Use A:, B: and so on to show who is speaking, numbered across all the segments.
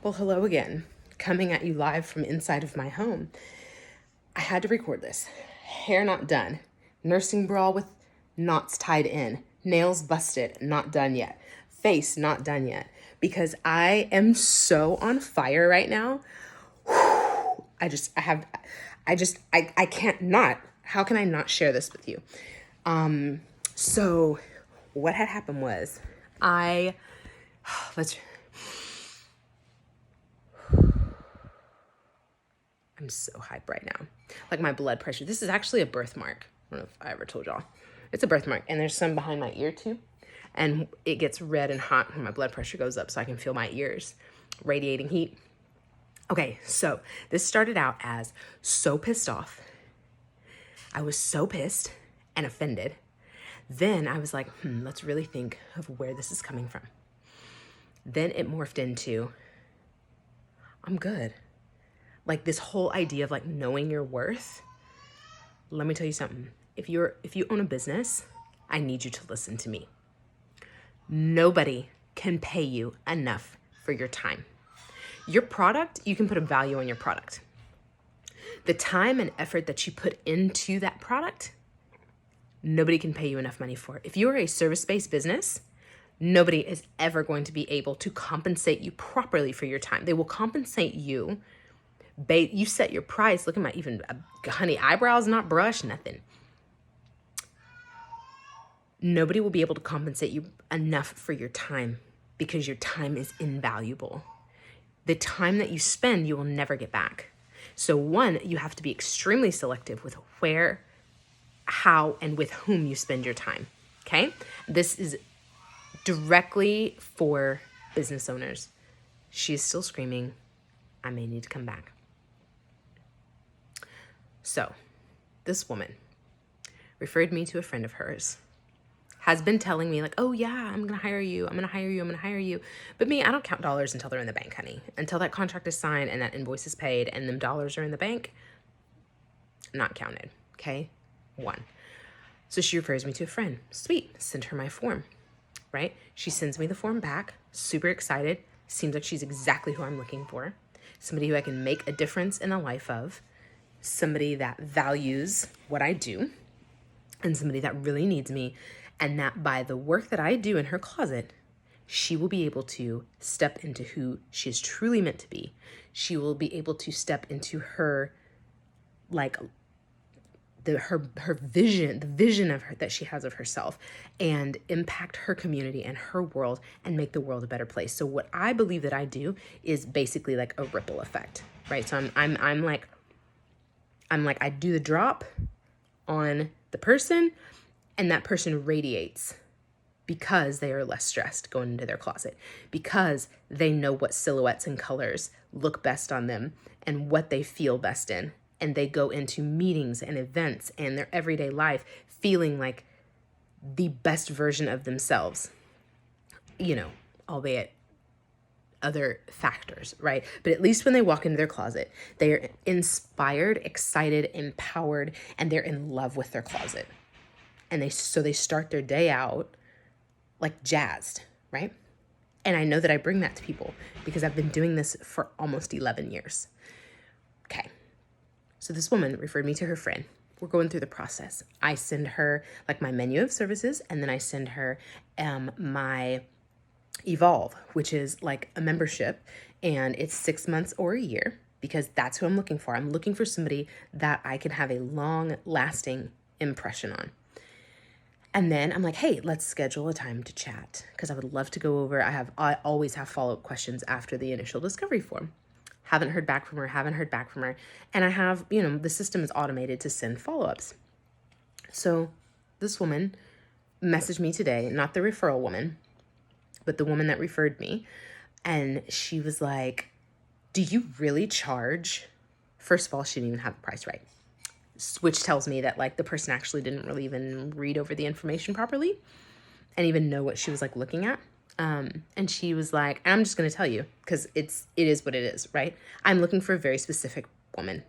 A: Well, hello again. Coming at you live from inside of my home. I had to record this. Hair not done. Nursing bra with knots tied in. Nails busted, not done yet. Face not done yet. Because I am so on fire right now. I can't not. How can I not share this with you? So what had happened was I'm so hyped right now. Like my blood pressure. This is actually a birthmark. I don't know if I ever told y'all. It's a birthmark. And there's some behind my ear too. And it gets red and hot when my blood pressure goes up so I can feel my ears radiating heat. Okay, so this started out as so pissed off. I was so pissed and offended. Then I was like, let's really think of where this is coming from. Then it morphed into, I'm good. Like this whole idea of like knowing your worth. Let me tell you something. If you own a business, I need you to listen to me. Nobody can pay you enough for your time. Your product, you can put a value on your product. The time and effort that you put into that product, nobody can pay you enough money for it. If you are a service-based business, nobody is ever going to be able to compensate you properly for your time. They will compensate you. You set your price. Look at my honey, eyebrows not brushed, nothing. Nobody will be able to compensate you enough for your time because your time is invaluable. The time that you spend, you will never get back. So one, you have to be extremely selective with where, how, and with whom you spend your time, okay? This is directly for business owners. She is still screaming, I may need to come back. So this woman referred me to a friend of hers, has been telling me like, oh yeah, I'm going to hire you. I'm going to hire you. I'm going to hire you. But me, I don't count dollars until they're in the bank, honey. Until that contract is signed and that invoice is paid and them dollars are in the bank, not counted. Okay. One. So she refers me to a friend. Sweet. Send her my form, right? She sends me the form back. Super excited. Seems like she's exactly who I'm looking for. Somebody who I can make a difference in the life of. Somebody that values what I do. And somebody that really needs me. And that by the work that I do in her closet, she will be able to step into who she is truly meant to be. She will be able to step into her, like, her vision, the vision of her that she has of herself, and impact her community and her world and make the world a better place. So what I believe that I do is basically like a ripple effect, right? So I'm like I do the drop on the person, and that person radiates because they are less stressed going into their closet, because they know what silhouettes and colors look best on them and what they feel best in. And they go into meetings and events and their everyday life feeling like the best version of themselves, albeit other factors, right? But at least when they walk into their closet, they are inspired, excited, empowered, and they're in love with their closet. And they start their day out like jazzed, right? And I know that I bring that to people because I've been doing this for almost 11 years. Okay. So this woman referred me to her friend. We're going through the process. I send her like my menu of services, and then I send her my Evolve, which is like a membership, and it's 6 months or a year because that's who I'm looking for. I'm looking for somebody that I can have a long-lasting impression on. And then I'm like, hey, let's schedule a time to chat because I would love to go over. I always have follow-up questions after the initial discovery form. Haven't heard back from her. And I have, the system is automated to send follow-ups. So this woman messaged me today, not the referral woman, but the woman that referred me. And she was like, do you really charge? First of all, she didn't even have the price right, which tells me that like the person actually didn't really even read over the information properly and even know what she was like looking at. And she was like, I'm just going to tell you because it is what it is, right? I'm looking for a very specific woman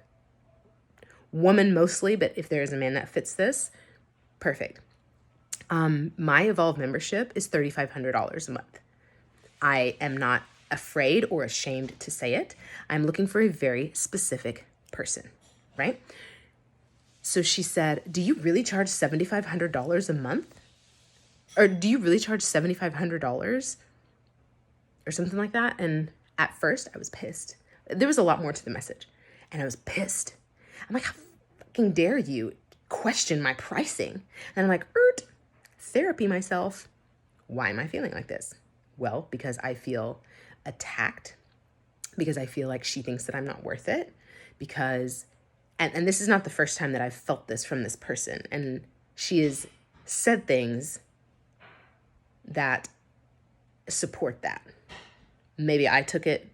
A: mostly, but if there is a man that fits this, perfect. My Evolve membership is $3,500 a month. I am not afraid or ashamed to say it. I'm looking for a very specific person, right? So she said, do you really charge $7,500 a month? Or do you really charge $7,500 or something like that? And at first I was pissed. There was a lot more to the message and I was pissed. I'm like, how fucking dare you question my pricing? And I'm like, therapy myself. Why am I feeling like this? Well, because I feel attacked, because I feel like she thinks that I'm not worth it, because, and this is not the first time that I've felt this from this person. And she has said things that support that. Maybe I took it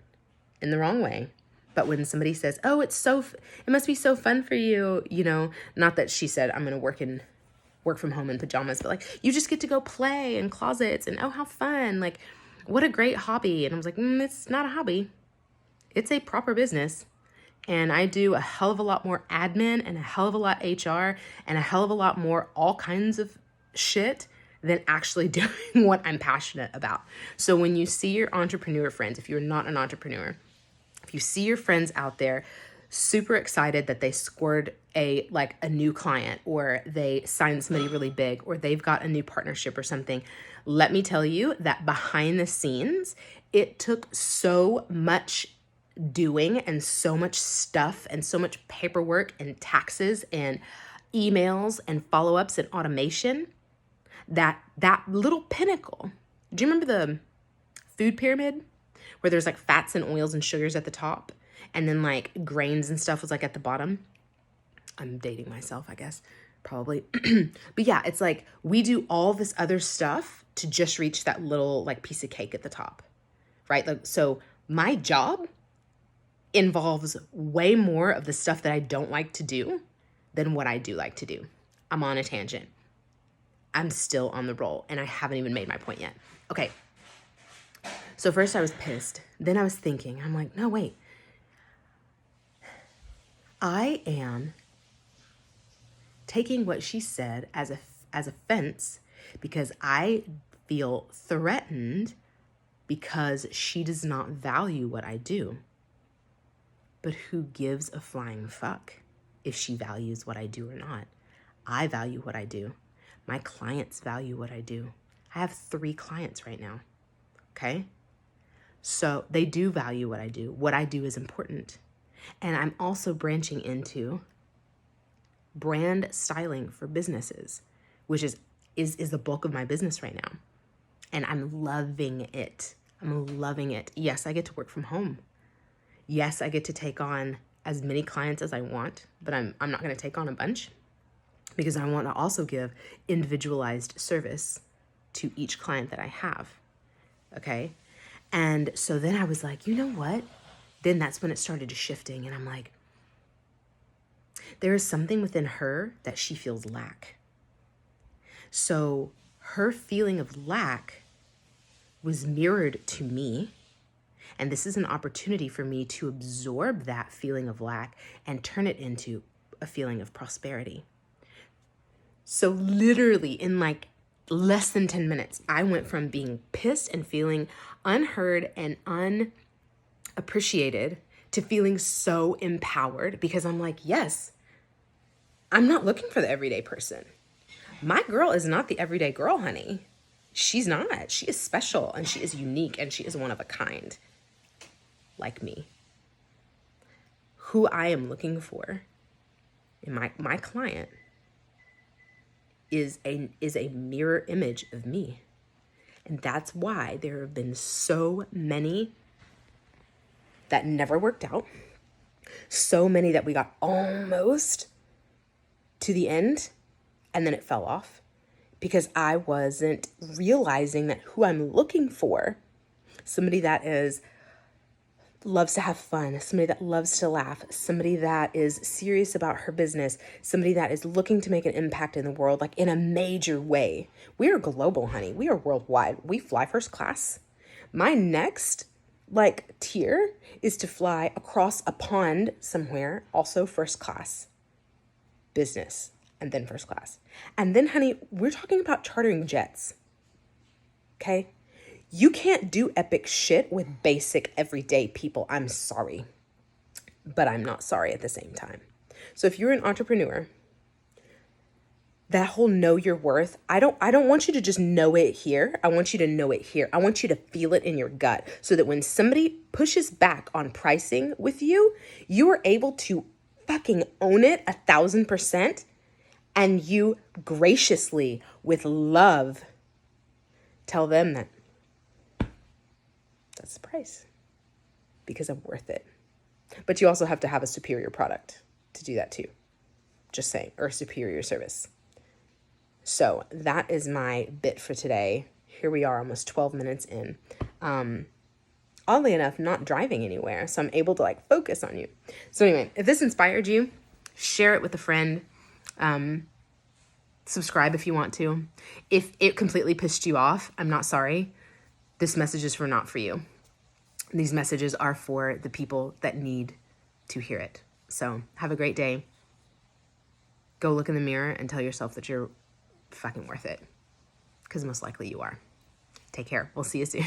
A: in the wrong way. But when somebody says, oh, it must be so fun for you, not that she said, I'm going to work from home in pajamas, but like, you just get to go play in closets and oh, how fun. Like, what a great hobby. And I was like, it's not a hobby. It's a proper business. And I do a hell of a lot more admin and a hell of a lot HR and a hell of a lot more all kinds of shit than actually doing what I'm passionate about. So when you see your entrepreneur friends, if you're not an entrepreneur, if you see your friends out there super excited that they scored a new client or they signed somebody really big or they've got a new partnership or something, let me tell you that behind the scenes, it took so much doing and so much stuff and so much paperwork and taxes and emails and follow-ups and automation that little pinnacle. Do you remember the food pyramid where there's like fats and oils and sugars at the top and then like grains and stuff was like at the bottom? I'm dating myself, I guess, probably. But yeah, it's like we do all this other stuff to just reach that little like piece of cake at the top, right? Like, so my job involves way more of the stuff that I don't like to do than what I do like to do. I'm on a tangent. I'm still on the roll and I haven't even made my point yet. Okay. So first I was pissed. Then I was thinking, I'm like, no, wait. I am taking what she said as offense because I feel threatened because she does not value what I do. But who gives a flying fuck if she values what I do or not? I value what I do. My clients value what I do. I have 3 clients right now, okay? So they do value what I do. What I do is important. And I'm also branching into brand styling for businesses, which is the bulk of my business right now. And I'm loving it. I'm loving it. Yes, I get to work from home. Yes, I get to take on as many clients as I want, but I'm not going to take on a bunch because I want to also give individualized service to each client that I have. Okay? And so then I was like, you know what? Then that's when it started shifting. And I'm like, there is something within her that she feels lack. So her feeling of lack was mirrored to me. And this is an opportunity for me to absorb that feeling of lack and turn it into a feeling of prosperity. So literally in like less than 10 minutes, I went from being pissed and feeling unheard and unappreciated to feeling so empowered because I'm like, yes, I'm not looking for the everyday person. My girl is not the everyday girl, honey. She's not. She is special and she is unique and she is one of a kind, like me. Who I am looking for in my client is a mirror image of me. And that's why there have been so many that never worked out. So many that we got almost to the end and then it fell off because I wasn't realizing that who I'm looking for, somebody that loves to have fun, somebody that loves to laugh, somebody that is serious about her business, somebody that is looking to make an impact in the world, like in a major way. We are global, honey. We are worldwide. We fly first class. My next tier is to fly across a pond somewhere, also first class business, and then first class. And then, honey, we're talking about chartering jets. Okay? You can't do epic shit with basic everyday people. I'm sorry, but I'm not sorry at the same time. So if you're an entrepreneur, that whole know your worth, I don't want you to just know it here. I want you to know it here. I want you to feel it in your gut so that when somebody pushes back on pricing with you, you are able to fucking own it 1,000%, and you graciously, with love, tell them that that's the price because I'm worth it. But you also have to have a superior product to do that too. Just saying, or a superior service. So that is my bit for today. Here we are, almost 12 minutes in. Oddly enough, not driving anywhere, so I'm able to like focus on you. So anyway, if this inspired you, share it with a friend. Subscribe if you want to. If it completely pissed you off, I'm not sorry. This message is not for you. These messages are for the people that need to hear it. So have a great day. Go look in the mirror and tell yourself that you're fucking worth it. Because most likely you are. Take care. We'll see you soon.